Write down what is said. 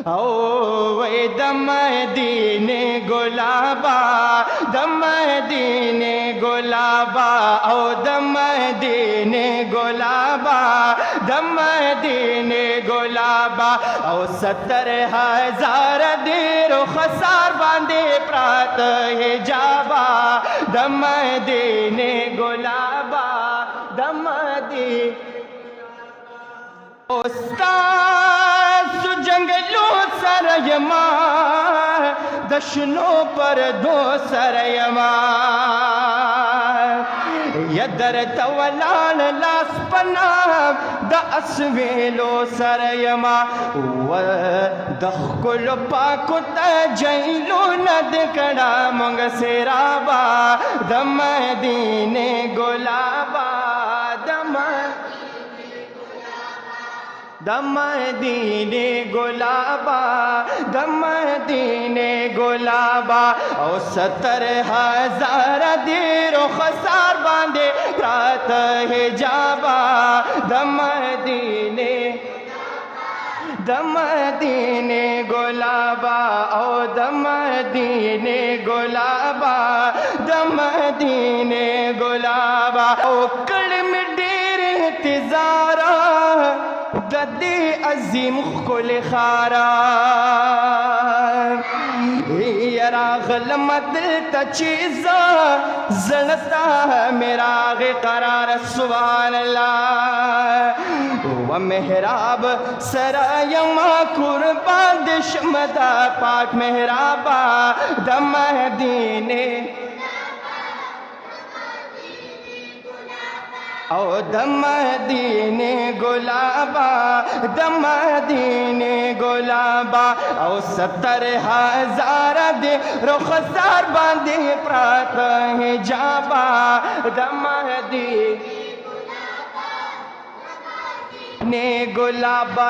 ओ वे दमदीने गुलाबा दमदीने गुलाबा ओ दमदीने गुलाबा दमदीने गुलाबा ओ 70,000 देरो खसार बांधे प्रात हिजाबा दमदीने गुलाबा दमदी उस्ताद जंगलों सरयमा दशनों पर दो सरयमा यदर तवलान लास पना द अस्वेलो सरयमा व दखकुल पाको तजैलो नद कड़ा मंग सेराबा दमदीने गुलाबा दमदीने गुलाबा दमदीने गुलाबा और 70,000 देरो खसार बांधे रात हिजाबा दमदीने दमदीने गुलाबा ओ दमदीने गुलाबा दमदीने गुलाबा ओ कड़ में डेर इंतजारा ददे अजीम कुल खारा यरा गलमत तचीज़ा जलता मेरा करार सुभान अल्लाह व मेहराब सरायमा कुर्बान दिशमदा पाक मेहराबा दमदीने ओ दमदीने गुलाबा दमदीने गुलाबा ओ 70,000 दे रुखसार बांधे प्रात हिजाबा दमदीने गुलाबा